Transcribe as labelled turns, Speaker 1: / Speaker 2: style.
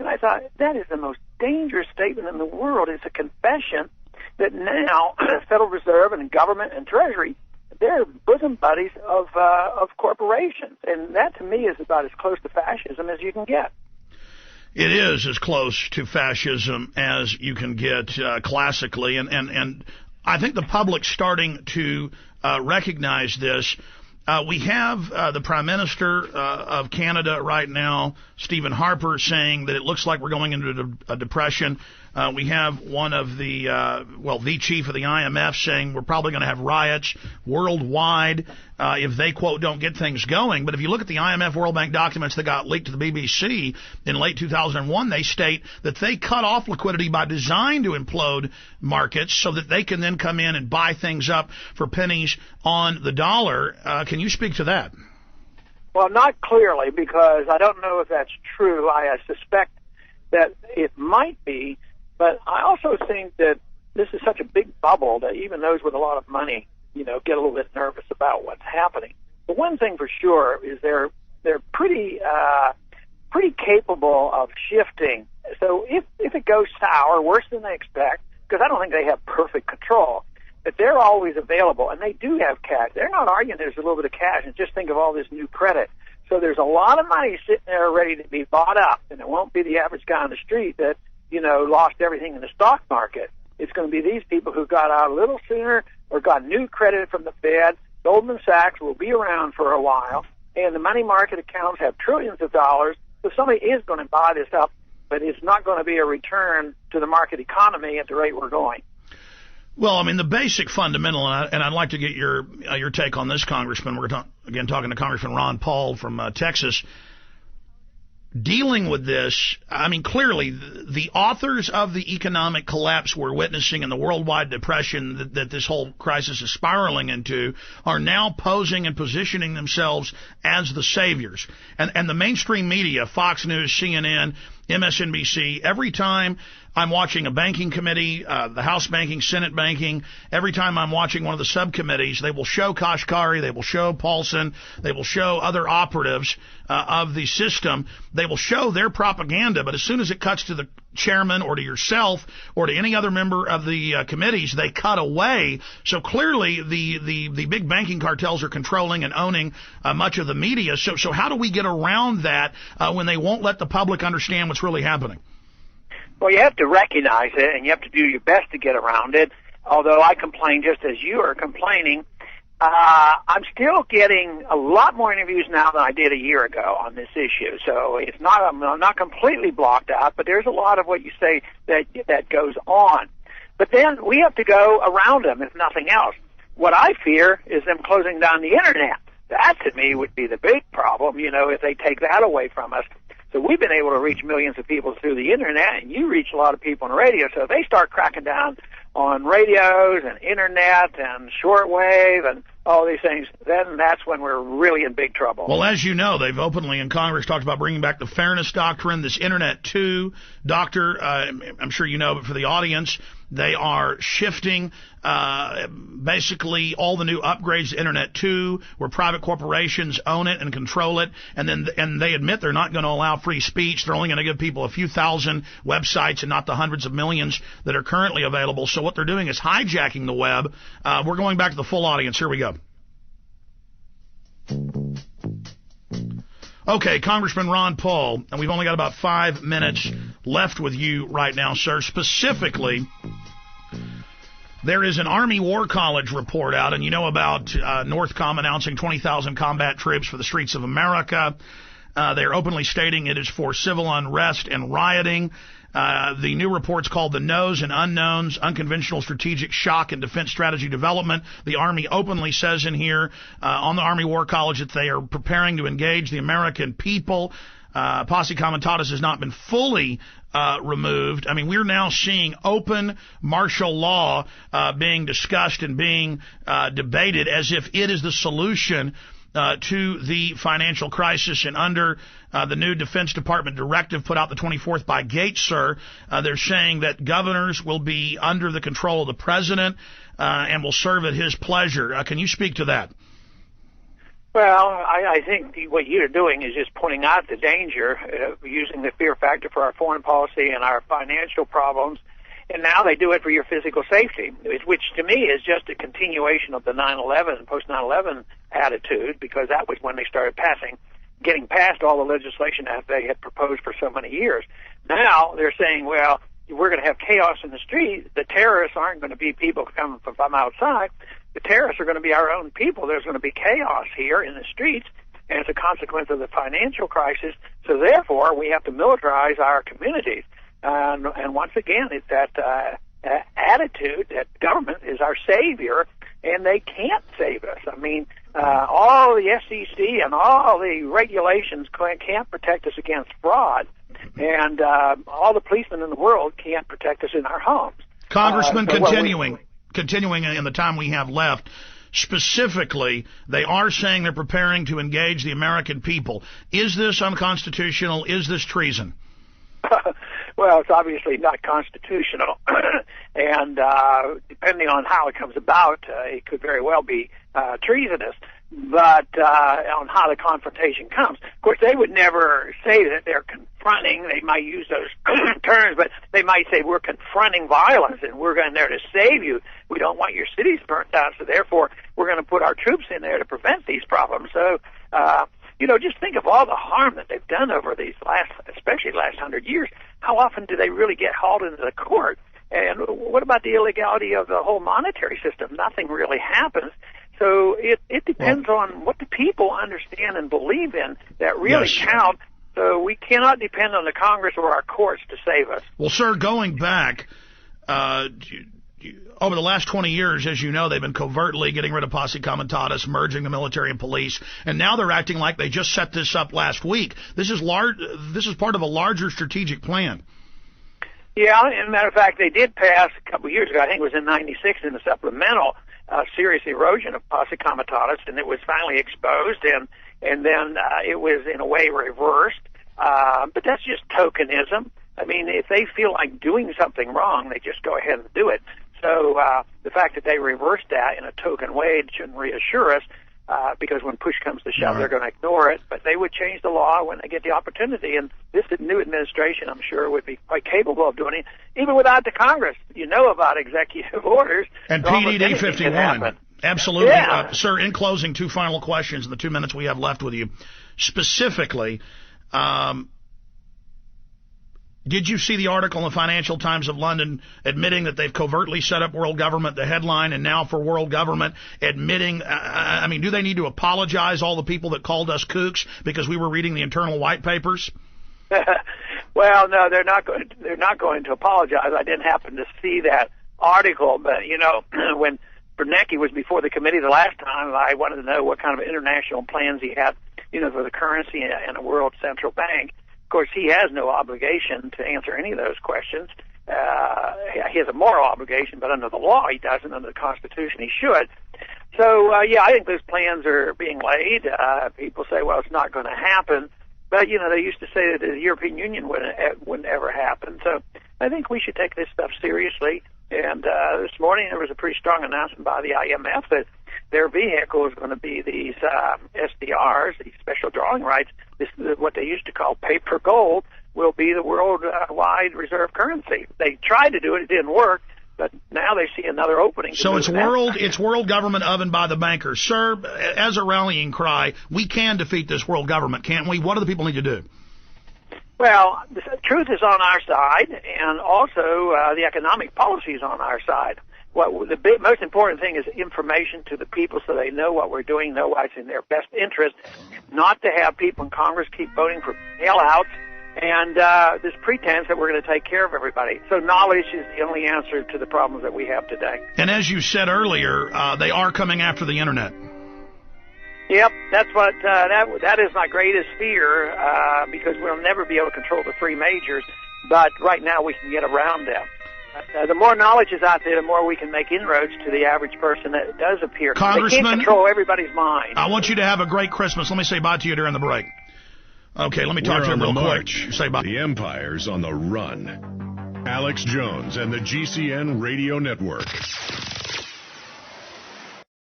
Speaker 1: And I thought, that is the most dangerous statement in the world. It's a confession that now Federal Reserve and government and Treasury, they're bosom buddies of corporations. And that, to me, is about as close to fascism as you can get.
Speaker 2: It is as close to fascism as you can get classically. And I think the public's starting to recognize this. We have the Prime Minister of Canada right now, Stephen Harper, saying that it looks like we're going into a depression. We have one of the chief of the IMF saying we're probably going to have riots worldwide if they, quote, don't get things going. But if you look at the IMF World Bank documents that got leaked to the BBC in late 2001, they state that they cut off liquidity by design to implode markets so that they can then come in and buy things up for pennies on the dollar. Can you speak to that?
Speaker 1: Well, not clearly, because I don't know if that's true. I suspect that it might be. But I also think that this is such a big bubble that even those with a lot of money, get a little bit nervous about what's happening. But one thing for sure is they're pretty capable of shifting. So if it goes sour, worse than they expect, because I don't think they have perfect control, but they're always available, and they do have cash. They're not arguing there's a little bit of cash, and just think of all this new credit. So there's a lot of money sitting there ready to be bought up, and it won't be the average guy on the street that lost everything in the stock market. It's going to be these people who got out a little sooner or got new credit from the Fed. Goldman Sachs will be around for a while, and the money market accounts have trillions of dollars. So somebody is going to buy this up, but it's not going to be a return to the market economy at the rate we're going.
Speaker 2: Well, I mean, the basic fundamental, and I'd like to get your take on this, Congressman. We're talking to Congressman Ron Paul from Texas. Dealing with this, I mean, clearly the authors of the economic collapse we're witnessing and the worldwide depression that this whole crisis is spiraling into are now posing and positioning themselves as the saviors. And the mainstream media, Fox News, CNN, MSNBC, every time I'm watching a banking committee, the House banking, Senate banking, every time I'm watching one of the subcommittees, they will show Kashkari, they will show Paulson, they will show other operatives of the system. They will show their propaganda, but as soon as it cuts to the chairman or to yourself or to any other member of the committees, they cut away. So clearly the big banking cartels are controlling and owning much of the media. So how do we get around that when they won't let the public understand what's really happening?
Speaker 1: Well, you have to recognize it, and you have to do your best to get around it. Although I complain just as you are complaining, I'm still getting a lot more interviews now than I did a year ago on this issue. So it's not, I'm not completely blocked out, but there's a lot of what you say that goes on. But then we have to go around them, if nothing else. What I fear is them closing down the Internet. That, to me, would be the big problem, if they take that away from us. So we've been able to reach millions of people through the Internet, and you reach a lot of people on radio. So if they start cracking down on radios and Internet and shortwave and all these things, then that's when we're really in big trouble.
Speaker 2: Well, as you know, they've openly in Congress talked about bringing back the Fairness Doctrine, this Internet 2 doctor. I'm sure you know, but for the audience, they are shifting basically all the new upgrades to Internet 2, where private corporations own it and control it, and they admit they're not going to allow free speech. They're only going to give people a few thousand websites and not the hundreds of millions that are currently available. So what they're doing is hijacking the web. We're going back to the full audience. Here we go. Okay, Congressman Ron Paul, and we've only got about 5 minutes left with you right now, sir. Specifically, there is an Army War College report out, and you know about Northcom announcing 20,000 combat troops for the streets of America. They're openly stating it is for civil unrest and rioting. The new report's called The Knowns and Unknowns, Unconventional Strategic Shock and Defense Strategy Development. The Army openly says in here on the Army War College that they are preparing to engage the American people. Posse Comitatus has not been fully removed. I mean, we're now seeing open martial law being discussed and being debated as if it is the solution to the financial crisis. And under the new Defense Department directive put out the 24th by Gates, sir, they're saying that governors will be under the control of the president and will serve at his pleasure. Can you speak to that?
Speaker 1: Well, I think what you're doing is just pointing out the danger of using the fear factor for our foreign policy and our financial problems. And now they do it for your physical safety, which to me is just a continuation of the 9/11, post-9/11 attitude, because that was when they started getting past all the legislation that they had proposed for so many years. Now they're saying, well, we're going to have chaos in the street. The terrorists aren't going to be people coming from outside. The terrorists are going to be our own people. There's going to be chaos here in the streets, and it's a consequence of the financial crisis. So therefore, we have to militarize our communities. And once again, it's that attitude that government is our savior, and they can't save us. I mean, all the SEC and all the regulations can't protect us against fraud, and all the policemen in the world can't protect us in our homes.
Speaker 2: Congressman, continuing in the time we have left, specifically, they are saying they're preparing to engage the American people. Is this unconstitutional? Is this treason?
Speaker 1: Well, it's obviously not constitutional, and depending on how it comes about, it could very well be treasonous. But on how the confrontation comes, of course, they would never say that they're confronting. They might use those terms, but they might say we're confronting violence and we're going there to save you. We don't want your cities burnt down, so therefore we're going to put our troops in there to prevent these problems. So, just think of all the harm that they've done over these especially the last 100 years. How often do they really get hauled into the court? And what about the illegality of the whole monetary system? Nothing really happens. So it depends on what the people understand and believe in that really count. So we cannot depend on the Congress or our courts to save us.
Speaker 2: Well, sir, going back over the last 20 years, as you know, they've been covertly getting rid of posse comitatus, merging the military and police, and now they're acting like they just set this up last week. This is part of a larger strategic plan.
Speaker 1: Yeah, as a matter of fact, they did pass a couple of years ago, I think it was in '96, in the supplemental, serious erosion of posse comitatus, and it was finally exposed, and then it was in a way reversed. But that's just tokenism. I mean, if they feel like doing something wrong, they just go ahead and do it. So the fact that they reversed that in a token way shouldn't reassure us, because when push comes to shove, they're going to ignore it. But they would change the law when they get the opportunity, and this new administration, I'm sure, would be quite capable of doing it, even without the Congress. You know about executive orders.
Speaker 2: And PDD 51. Absolutely. Yeah. Sir, in closing, two final questions in the 2 minutes we have left with you. Specifically, did you see the article in the Financial Times of London admitting that they've covertly set up world government, the headline, and now for world government admitting, do they need to apologize, all the people that called us kooks because we were reading the internal white papers?
Speaker 1: Well, no, they're not going to apologize. I didn't happen to see that article, but, when Bernanke was before the committee the last time, I wanted to know what kind of international plans he had, for the currency and a world central bank. Of course, he has no obligation to answer any of those questions. He has a moral obligation, but under the law he doesn't. Under the Constitution he should. So, I think those plans are being laid. People say, well, it's not going to happen. But, they used to say that the European Union wouldn't ever happen. So I think we should take this stuff seriously. And this morning there was a pretty strong announcement by the IMF that their vehicle is going to be these SDRs, these special drawing rights. This is what they used to call paper gold, will be the worldwide reserve currency. They tried to do it, it didn't work, but now they see another opening.
Speaker 2: So it's world government of and by the bankers. Sir, as a rallying cry, we can defeat this world government, can't we? What do the people need to do?
Speaker 1: Well, the truth is on our side, and also the economic policy is on our side. The most important thing is information to the people so they know what we're doing, know what's in their best interest, not to have people in Congress keep voting for bailouts and this pretense that we're going to take care of everybody. So knowledge is the only answer to the problems that we have today.
Speaker 2: And as you said earlier, they are coming after the Internet.
Speaker 1: Yep, that's what that is my greatest fear, because we'll never be able to control the three majors, but right now we can get around them. The more knowledge is out there, the more we can make inroads to the average person that does appear.
Speaker 2: Congressman,
Speaker 1: they can't control everybody's mind.
Speaker 2: I want you to have a great Christmas. Let me say bye to you during the break. Okay, let me talk to him real quick. Say bye.
Speaker 3: The Empire's on the run. Alex Jones and the GCN Radio Network.